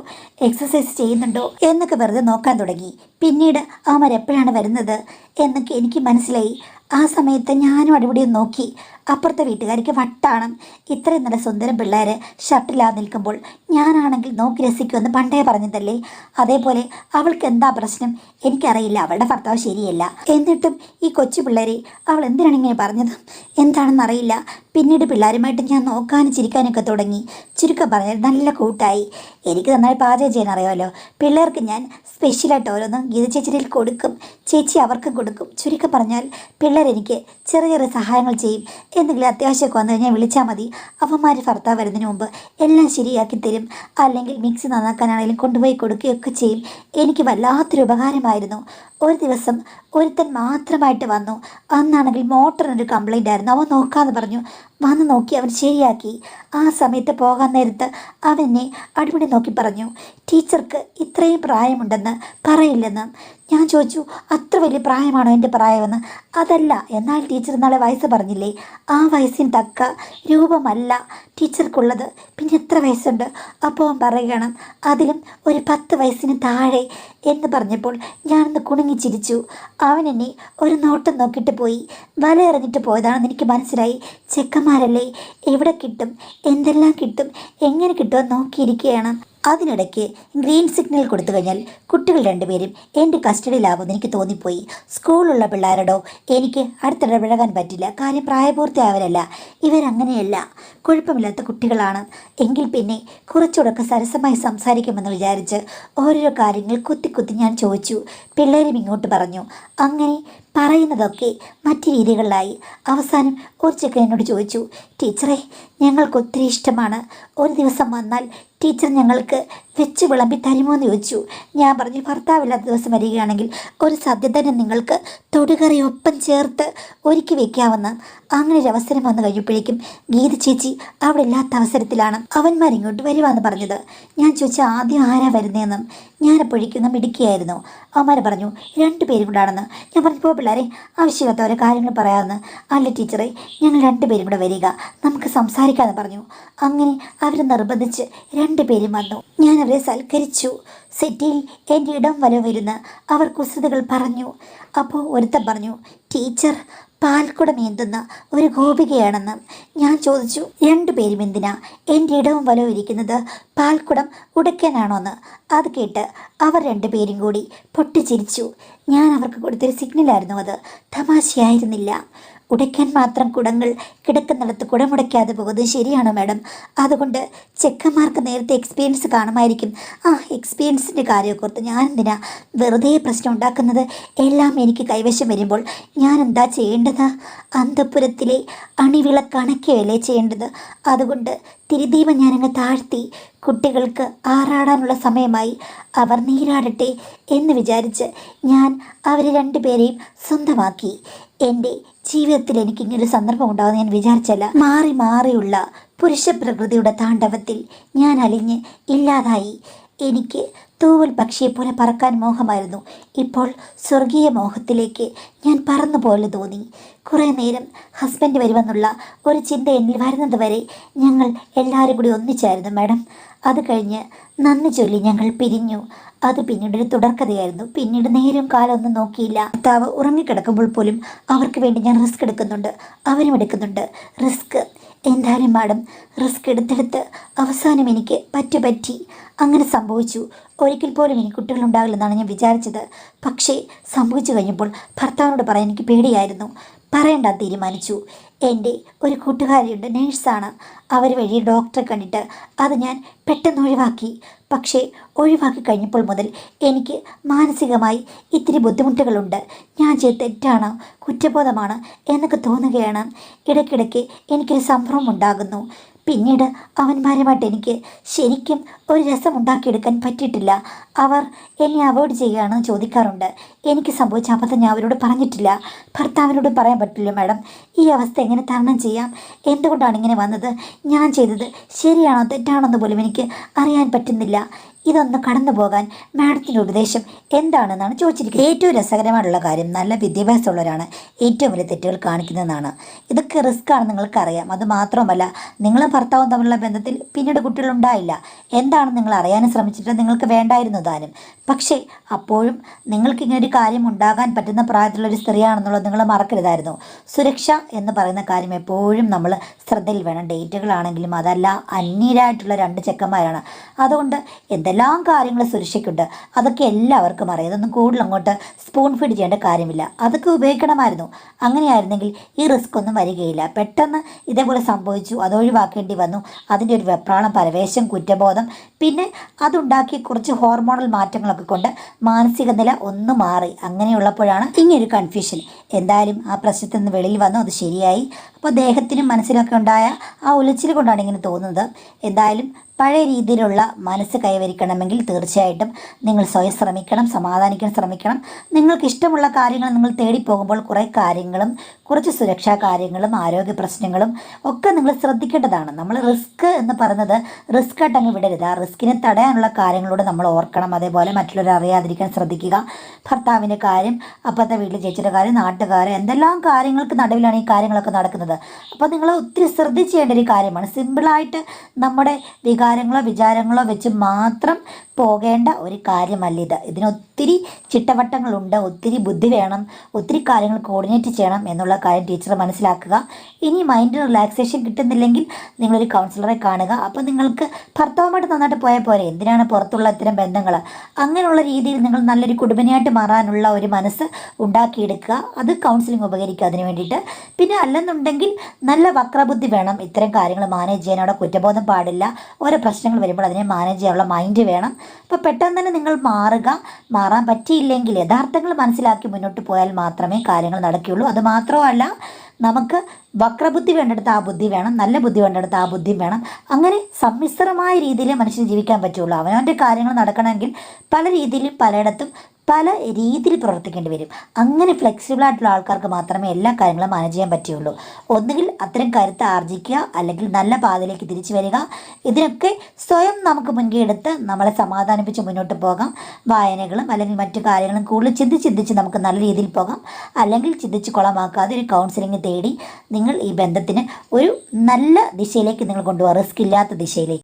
എക്സസൈസ് ചെയ്യുന്നുണ്ടോ എന്നൊക്കെ വെറുതെ നോക്കാൻ തുടങ്ങി. പിന്നീട് അവന്മാരെപ്പോഴാണ് വരുന്നത് എന്നൊക്കെ എനിക്ക് മനസ്സിലായി. ആ സമയത്ത് ഞാനും അടിപൊളിയും നോക്കി. അപ്പുറത്തെ വീട്ടുകാർക്ക് വട്ടാണ്. ഇത്രയും നല്ല സുന്ദരം പിള്ളേർ ഷർട്ടില്ലാതെ നിൽക്കുമ്പോൾ ഞാനാണെങ്കിൽ നോക്കി രസിക്കുമെന്ന് പണ്ടേ പറഞ്ഞതല്ലേ. അതേപോലെ അവൾക്ക് എന്താ പ്രശ്നം എനിക്കറിയില്ല. അവളുടെ ഭർത്താവ് ശരിയല്ല. എന്നിട്ടും ഈ കൊച്ചു പിള്ളേരെ അവൾ എന്തിനാണ് ഇങ്ങനെ പറഞ്ഞത് എന്താണെന്നറിയില്ല. പിന്നീട് പിള്ളേരുമായിട്ട് ഞാൻ നോക്കാനും ചിരിക്കാനൊക്കെ തുടങ്ങി. ചുരുക്കം പറഞ്ഞാൽ നല്ല കൂട്ടായി. എനിക്ക് നന്നായി പാചകം ചെയ്യാൻ അറിയാമല്ലോ. പിള്ളേർക്ക് ഞാൻ സ്പെഷ്യലായിട്ട് ഓരോന്ന് ഗീത ചേച്ചിയിൽ കൊടുക്കും, ചേച്ചി അവർക്കും കൊടുക്കും. ചുരുക്കം പറഞ്ഞാൽ പിള്ളേരെനിക്ക് ചെറിയ ചെറിയ സഹായങ്ങൾ ചെയ്യും. എന്തെങ്കിലും അത്യാവശ്യമൊക്കെ വന്നു കഴിഞ്ഞാൽ വിളിച്ചാൽ മതി. അവന്മാർ ഭർത്താവ് വരുന്നതിന് മുമ്പ് എല്ലാം ശരിയാക്കി തരും. അല്ലെങ്കിൽ മിക്സി നന്നാക്കാനാണെങ്കിലും കൊണ്ടുപോയി കൊടുക്കുകയൊക്കെ ചെയ്യും. എനിക്ക് വല്ലാത്തൊരു ഉപകാരമായിരുന്നു. ഒരു ദിവസം ഒരുത്തൻ മാത്രമായിട്ട് വന്നു. അന്നാണെങ്കിൽ മോട്ടറിനൊരു കംപ്ലൈൻ്റ് ആയിരുന്നു. അവൻ നോക്കാമെന്ന് പറഞ്ഞു. വന്ന് നോക്കി അവൻ ശരിയാക്കി. ആ സമയത്ത് പോകാൻ നേരത്ത് അവനെ അടിപൊളി നോക്കി പറഞ്ഞു, ടീച്ചർക്ക് ഇത്രയും പ്രായമുണ്ടെന്ന് പറയില്ലെന്ന്. ഞാൻ ചോദിച്ചു, അത്ര വലിയ പ്രായമാണോ എൻ്റെ പ്രായമെന്ന്. അതല്ല, എന്നാൽ ടീച്ചർ നാളെ വയസ്സ് പറഞ്ഞില്ലേ, ആ വയസ്സിന് തക്ക രൂപമല്ല ടീച്ചർക്കുള്ളത്. പിന്നെ എത്ര വയസ്സുണ്ട്? അപ്പോൾ അവൻ പറയുകയാണ്, അതിലും ഒരു 10 വയസ്സിന് താഴെ എന്ന് പറഞ്ഞപ്പോൾ ഞാനൊന്ന് കുണുങ്ങി ചിരിച്ചു. അവൻ എന്നെ ഒരു നോട്ടം നോക്കിയിട്ട് പോയി. വല എറിഞ്ഞിട്ട് പോയതാണെന്ന് എനിക്ക് മനസ്സിലായി. ചെക്കന്മാരല്ലേ, എവിടെ കിട്ടും, എന്തെല്ലാം കിട്ടും, എങ്ങനെ കിട്ടുമെന്ന് നോക്കിയിരിക്കുകയാണ്. അതിനിടയ്ക്ക് ഗ്രീൻ സിഗ്നൽ കൊടുത്തു കഴിഞ്ഞാൽ കുട്ടികൾ രണ്ടുപേരും എൻ്റെ കസ്റ്റഡിയിലാകുമെന്ന് എനിക്ക് തോന്നിപ്പോയി. സ്കൂളിലുള്ള പിള്ളേരോടോ എനിക്ക് അടുത്തിടപഴകാൻ പറ്റില്ല. കാര്യം പ്രായപൂർത്തിയായവരല്ല, ഇവരങ്ങനെയല്ല, കുഴപ്പമില്ലാത്ത കുട്ടികളാണ്. എങ്കിൽ പിന്നെ കുറച്ചുകൂടെയൊക്കെ സരസമായി സംസാരിക്കുമെന്ന് വിചാരിച്ച് ഓരോരോ കാര്യങ്ങൾ കുത്തി കുത്തി ഞാൻ ചോദിച്ചു. പിള്ളേരും ഇങ്ങോട്ട് പറഞ്ഞു. അങ്ങനെ പറയുന്നതൊക്കെ മറ്റു രീതികളിലായി. അവസാനം ഒരു ചെക്കൻ എന്നോട് ചോദിച്ചു, ടീച്ചറെ ഞങ്ങൾക്ക് ഒത്തിരി ഇഷ്ടമാണ്, ഒരു ദിവസം വന്നാൽ ടീച്ചർ ഞങ്ങൾക്ക് വെച്ച് വിളമ്പി തരുമോ എന്ന് ചോദിച്ചു. ഞാൻ പറഞ്ഞു, ഭർത്താവില്ലാത്ത ദിവസം വരികയാണെങ്കിൽ ഒരു സദ്യ തന്നെ നിങ്ങൾക്ക് തൊടുകറി ഒപ്പം ചേർത്ത് ഒരുക്കി വെക്കാമെന്ന്. അങ്ങനെ ഒരു അവസരം വന്നു കഴിഞ്ഞപ്പോഴേക്കും ഗീത ചേച്ചി അവിടെ ഇല്ലാത്ത അവസരത്തിലാണ് അവന്മാരിങ്ങോട്ട് വരുവാന്ന് പറഞ്ഞത്. ഞാൻ ചോദിച്ച ആദ്യം ആരാ വരുന്നതെന്നും. ഞാനപ്പോഴേക്കും മിടുക്കിയായിരുന്നു. അവന്മാർ പറഞ്ഞു 2 പേരും കൂടാണെന്ന്. ഞാൻ പറഞ്ഞു, പോ പിള്ളേരെ, ആവശ്യമില്ലാത്ത ഓരോ കാര്യങ്ങൾ പറയാമെന്ന്. അല്ല ടീച്ചറെ, ഞങ്ങൾ 2 പേരും കൂടെ വരിക, നമുക്ക് സംസാരിക്കാമെന്ന് പറഞ്ഞു. അങ്ങനെ അവർ നിർബന്ധിച്ച് 2 പേരും വന്നു. ഞാൻ അവരെ സൽക്കരിച്ചു. സെറ്റിൽ എൻ്റെ ഇടം വലവിരുന്ന് അവർ കുസൃതികൾ പറഞ്ഞു. അപ്പോൾ ഒരുത്തൻ പറഞ്ഞു, ടീച്ചർ പാൽക്കുടം ഏന്തുന്ന ഒരു ഗോപികയാണെന്ന്. ഞാൻ ചോദിച്ചു, 2 പേരും എന്തിനാ എൻ്റെ ഇടവും വലവും ഇരിക്കുന്നത്, പാൽക്കുടം ഉടയ്ക്കാനാണോന്ന്. അത് കേട്ട് അവർ 2 പേരും കൂടി പൊട്ടിച്ചിരിച്ചു. ഞാൻ അവർക്ക് കൊടുത്തൊരു സിഗ്നലായിരുന്നു അത്, തമാശയായിരുന്നില്ല. ഉടയ്ക്കാൻ മാത്രം കുടങ്ങൾ കിടക്കുന്നിടത്ത് കുടമുടയ്ക്കാതെ പോകുന്നത് ശരിയാണോ മാഡം? അതുകൊണ്ട് ചെക്കന്മാർക്ക് നേരത്തെ എക്സ്പീരിയൻസ് കാണുമായിരിക്കും. എക്സ്പീരിയൻസിൻ്റെ കാര്യമൊക്കെ ഓർത്ത് ഞാൻ എന്തിനാ വെറുതെ പ്രശ്നം ഉണ്ടാക്കുന്നത്? എല്ലാം എനിക്ക് കൈവശം വരുമ്പോൾ ഞാൻ എന്താ ചെയ്യേണ്ടത്? അന്തഃപുരത്തിലെ അണിവിളക്കണക്കുകയല്ലേ ചെയ്യേണ്ടത്? അതുകൊണ്ട് തിരിദീപം ഞാനങ്ങ് താഴ്ത്തി. കുട്ടികൾക്ക് ആറാടാനുള്ള സമയമായി, അവർ നീരാടട്ടെ എന്ന് വിചാരിച്ച് ഞാൻ അവരെ 2 പേരെയും സ്വന്തമാക്കി. എൻ്റെ ജീവിതത്തിൽ എനിക്കിങ്ങനൊരു സന്ദർഭം ഉണ്ടാകുമെന്ന് ഞാൻ വിചാരിച്ചല്ല. മാറി മാറിയുള്ള പുരുഷ പ്രകൃതിയുടെ താണ്ഡവത്തിൽ ഞാൻ അലിഞ്ഞ് ഇല്ലാതായി. എനിക്ക് തൂവൽ പക്ഷിയെപ്പോലെ പറക്കാൻ മോഹമായിരുന്നു. ഇപ്പോൾ സ്വർഗീയ മോഹത്തിലേക്ക് ഞാൻ പറന്നു പോലെ തോന്നി. കുറേ നേരം ഹസ്ബൻഡ് വരുമെന്നുള്ള ഒരു ചിന്ത എന്നിൽ വരുന്നത് വരെ ഞങ്ങൾ എല്ലാവരും കൂടി ഒന്നിച്ചായിരുന്നു മാഡം. അത് കഴിഞ്ഞ് നന്ദി ചൊല്ലി ഞങ്ങൾ പിരിഞ്ഞു. അത് പിന്നീടൊരു തുടർക്കഥയായിരുന്നു. പിന്നീട് നേരം കാലമൊന്നും നോക്കിയില്ല. ഭർത്താവ് ഉറങ്ങിക്കിടക്കുമ്പോൾ പോലും അവർക്ക് വേണ്ടി ഞാൻ റിസ്ക് എടുക്കുന്നുണ്ട്, അവരും എടുക്കുന്നുണ്ട് റിസ്ക്. എന്തായാലും മാഡം, റിസ്ക് എടുത്തെടുത്ത് അവസാനം എനിക്ക് പറ്റി അങ്ങനെ സംഭവിച്ചു. ഒരിക്കൽ പോലും എനിക്ക് കുട്ടികളുണ്ടാവില്ലെന്നാണ് ഞാൻ വിചാരിച്ചത്. പക്ഷേ സംഭവിച്ചു കഴിഞ്ഞപ്പോൾ ഭർത്താവിനോട് പറയാൻ എനിക്ക് പേടിയായിരുന്നു. പറയണ്ട തീരുമാനിച്ചു. എൻ്റെ ഒരു കൂട്ടുകാരിയുണ്ട്, നേഴ്സാണ്. അവർ വഴി ഡോക്ടറെ കണ്ടിട്ട് അത് ഞാൻ പെട്ടെന്ന് ഒഴിവാക്കി. പക്ഷേ ഒഴിവാക്കി കഴിഞ്ഞപ്പോൾ മുതൽ എനിക്ക് മാനസികമായി ഇത്തിരി ബുദ്ധിമുട്ടുകളുണ്ട്. ഞാൻ ചെയ്ത തെറ്റാണ്, കുറ്റബോധമാണ് എന്നൊക്കെ തോന്നുകയാണ്. ഇടയ്ക്കിടയ്ക്ക് എനിക്കൊരു സംഭ്രമം ഉണ്ടാകുന്നു. പിന്നീട് അവന്മാരുമായിട്ട് എനിക്ക് ശരിക്കും ഒരു രസമുണ്ടാക്കിയെടുക്കാൻ പറ്റിയിട്ടില്ല. അവർ എന്നെ അവോയ്ഡ് ചെയ്യുകയാണെന്ന് ചോദിക്കാറുണ്ട്. എനിക്ക് സംഭവിച്ച അബദ്ധം ഞാൻ അവരോട് പറഞ്ഞിട്ടില്ല. ഭർത്താവിനോട് പറയാൻ പറ്റില്ല. മാഡം, ഈ അവസ്ഥ എങ്ങനെ തരണം ചെയ്യാം? എന്തുകൊണ്ടാണ് ഇങ്ങനെ വന്നത്? ഞാൻ ചെയ്തത് ശരിയാണോ തെറ്റാണെന്ന് പോലും എനിക്ക് അറിയാൻ പറ്റുന്നില്ല. ഇതൊന്ന് കടന്നു പോകാൻ മാഡത്തിൻ്റെ ഉപദേശം എന്താണെന്നാണ് ചോദിച്ചിരിക്കുന്നത്. ഏറ്റവും രസകരമായിട്ടുള്ള കാര്യം, നല്ല വിദ്യാഭ്യാസമുള്ളവരാണ് ഏറ്റവും വലിയ തെറ്റുകൾ കാണിക്കുന്നതെന്നാണ്. ഇതൊക്കെ റിസ്ക് ആണ്, നിങ്ങൾക്കറിയാം. അത് മാത്രമല്ല, നിങ്ങളും ഭർത്താവും തമ്മിലുള്ള ബന്ധത്തിൽ പിന്നീട് കുട്ടികളുണ്ടായില്ല. എന്താണെന്ന് നിങ്ങൾ അറിയാനും ശ്രമിച്ചിട്ട് നിങ്ങൾക്ക് വേണ്ടായിരുന്നു താനും. പക്ഷേ അപ്പോഴും നിങ്ങൾക്കിങ്ങനെ ഒരു കാര്യം ഉണ്ടാകാൻ പറ്റുന്ന പ്രായത്തിലുള്ളൊരു സ്ത്രീയാണെന്നുള്ളത് നിങ്ങൾ മറക്കരുതായിരുന്നു. സുരക്ഷ എന്ന് പറയുന്ന കാര്യം എപ്പോഴും നമ്മൾ ശ്രദ്ധയിൽ വേണം. ഡേറ്റുകളാണെങ്കിലും അതല്ല, അന്യരായിട്ടുള്ള രണ്ട് ചെക്കന്മാരാണ്. അതുകൊണ്ട് എന്തെല്ലാം കാര്യങ്ങൾ സുരക്ഷയ്ക്കുണ്ട് അതൊക്കെ എല്ലാവർക്കും അറിയാം. അതൊന്നും കൂടുതൽ അങ്ങോട്ട് സ്പൂൺ ഫീഡ് ചെയ്യേണ്ട കാര്യമില്ല. അതൊക്കെ ഉപയോഗിക്കണമായിരുന്നു. അങ്ങനെയായിരുന്നെങ്കിൽ ഈ റിസ്ക് ഒന്നും വരികയില്ല. പെട്ടെന്ന് ഇതേപോലെ സംഭവിച്ചു, അത് ഒഴിവാക്കേണ്ടി വന്നു. അതിൻ്റെ ഒരു വെപ്രാളം, പരവേശം, കുറ്റബോധം, പിന്നെ അതുണ്ടാക്കിയ കുറച്ച് ഹോർമോണൽ മാറ്റങ്ങളൊക്കെ കൊണ്ട് മാനസിക നില ഒന്ന് മാറി. അങ്ങനെയുള്ളപ്പോഴാണ് ഇങ്ങനൊരു കൺഫ്യൂഷൻ. എന്തായാലും ആ പ്രശ്നത്തിൽ നിന്ന് വെളിയിൽ വന്നു, അത് ശരിയായി. അപ്പോൾ ദേഹത്തിനും മനസ്സിലൊക്കെ ഉണ്ടായ ആ ഉലച്ചിൽ കൊണ്ടാണ് ഇങ്ങനെ തോന്നുന്നത്. എന്തായാലും പഴയ രീതിയിലുള്ള മനസ്സ് കൈവരിക്കണമെങ്കിൽ തീർച്ചയായിട്ടും നിങ്ങൾ സ്വയം ശ്രമിക്കണം, സമാധാനിക്കാൻ ശ്രമിക്കണം. നിങ്ങൾക്ക് ഇഷ്ടമുള്ള കാര്യങ്ങൾ നിങ്ങൾ തേടിപ്പോകുമ്പോൾ കുറേ കാര്യങ്ങളും കുറച്ച് സുരക്ഷാ കാര്യങ്ങളും ആരോഗ്യ പ്രശ്നങ്ങളും ഒക്കെ നിങ്ങൾ ശ്രദ്ധിക്കേണ്ടതാണ്. നമ്മൾ റിസ്ക് എന്ന് പറയുന്നത് റിസ്ക് ആയിട്ട് അങ്ങ് വിടരുത്. ആ റിസ്കിനെ തടയാനുള്ള കാര്യങ്ങളോട് നമ്മൾ ഓർക്കണം. അതേപോലെ മറ്റുള്ളവർ അറിയാതിരിക്കാൻ ശ്രദ്ധിക്കുക. ഭർത്താവിൻ്റെ കാര്യം, അപ്പത്തെ വീട്ടിൽ ചേച്ചിയുടെ കാര്യം, നാട്ടുകാർ, എന്തെല്ലാം കാര്യങ്ങൾക്ക് നടുവിലാണ് ഈ കാര്യങ്ങളൊക്കെ നടക്കുന്നത്. അപ്പോൾ നിങ്ങൾ ഒത്തിരി ശ്രദ്ധിച്ച് ചെയ്യേണ്ട ഒരു കാര്യമാണ്. സിമ്പിളായിട്ട് നമ്മുടെ വികാരങ്ങളോ വിചാരങ്ങളോ വെച്ച് മാത്രം പോകേണ്ട ഒരു കാര്യമല്ല ഇത്. ഇതിനൊത്തിരി ചിട്ടവട്ടങ്ങളുണ്ട്, ഒത്തിരി ബുദ്ധി വേണം, ഒത്തിരി കാര്യങ്ങൾ കോർഡിനേറ്റ് ചെയ്യണം എന്നുള്ള കാര്യം ടീച്ചർ മനസ്സിലാക്കുക. ഇനി മൈൻഡിന് റിലാക്സേഷൻ കിട്ടുന്നില്ലെങ്കിൽ നിങ്ങളൊരു കൗൺസിലറെ കാണുക. അപ്പോൾ നിങ്ങൾക്ക് ഭർത്താവുമായിട്ട് നന്നായിട്ട് പോയാൽ പോരെ, എന്തിനാണ് പുറത്തുള്ള ഇത്തരം ബന്ധങ്ങൾ? അങ്ങനെയുള്ള രീതിയിൽ നിങ്ങൾ നല്ലൊരു കുടുംബിനിയായിട്ട് മാറാനുള്ള ഒരു മനസ്സ് ഉണ്ടാക്കിയെടുക്കുക. അത് കൗൺസിലിംഗ് ഉപകരിക്കുക അതിന് വേണ്ടിയിട്ട്. പിന്നെ അല്ലെന്നുണ്ടെങ്കിൽ നല്ല വക്രബുദ്ധി വേണം. ഇത്തരം കാര്യങ്ങൾ മാനേജ് ചെയ്യാൻ അവിടെ കുറ്റബോധം പാടില്ല. ഓരോ പ്രശ്നങ്ങൾ വരുമ്പോൾ അതിനെ മാനേജ് ചെയ്യാനുള്ള മൈൻഡ് വേണം. അപ്പോൾ പെട്ടെന്ന് തന്നെ നിങ്ങൾ മാറാൻ പറ്റിയില്ലെങ്കിൽ യഥാർത്ഥങ്ങൾ മനസ്സിലാക്കി മുന്നോട്ട് പോയാൽ മാത്രമേ കാര്യങ്ങൾ നടക്കുകയുള്ളൂ. അത് മാത്രമല്ല, നമുക്ക് വക്രബുദ്ധി വേണ്ടെടുത്ത് ആ ബുദ്ധി വേണം, നല്ല ബുദ്ധി വേണ്ടെടുത്ത് ആ ബുദ്ധിയും വേണം. അങ്ങനെ സമ്മിശ്രമായ രീതിയിൽ മനുഷ്യന് ജീവിക്കാൻ പറ്റുള്ളൂ. അവനവൻ്റെ കാര്യങ്ങൾ നടക്കണമെങ്കിൽ പല രീതിയിലും പലയിടത്തും പല രീതിയിൽ പ്രവർത്തിക്കേണ്ടി വരും. അങ്ങനെ ഫ്ലെക്സിബിളായിട്ടുള്ള ആൾക്കാർക്ക് മാത്രമേ എല്ലാ കാര്യങ്ങളും മാനേജ് ചെയ്യാൻ പറ്റുകയുള്ളൂ. ഒന്നുകിൽ അത്തരം കരുത്ത് ആർജിക്കുക, അല്ലെങ്കിൽ നല്ല പാതയിലേക്ക് തിരിച്ചു വരിക. ഇതിനൊക്കെ സ്വയം നമുക്ക് മുൻകൈ എടുത്ത് നമ്മളെ സമാധാനിപ്പിച്ച് മുന്നോട്ട് പോകാം. വായനകളും അല്ലെങ്കിൽ മറ്റു കാര്യങ്ങളും കൂടുതൽ ചിന്തിച്ച് നമുക്ക് നല്ല രീതിയിൽ പോകാം. അല്ലെങ്കിൽ ചിന്തിച്ച് കുളമാക്കാതെ ഒരു കൗൺസിലിംഗ് തേടി നിങ്ങൾ ഈ ബന്ധത്തിന് ഒരു നല്ല ദിശയിലേക്ക് നിങ്ങൾ കൊണ്ടുപോകാം, റിസ്ക് ഇല്ലാത്ത ദിശയിലേക്ക്.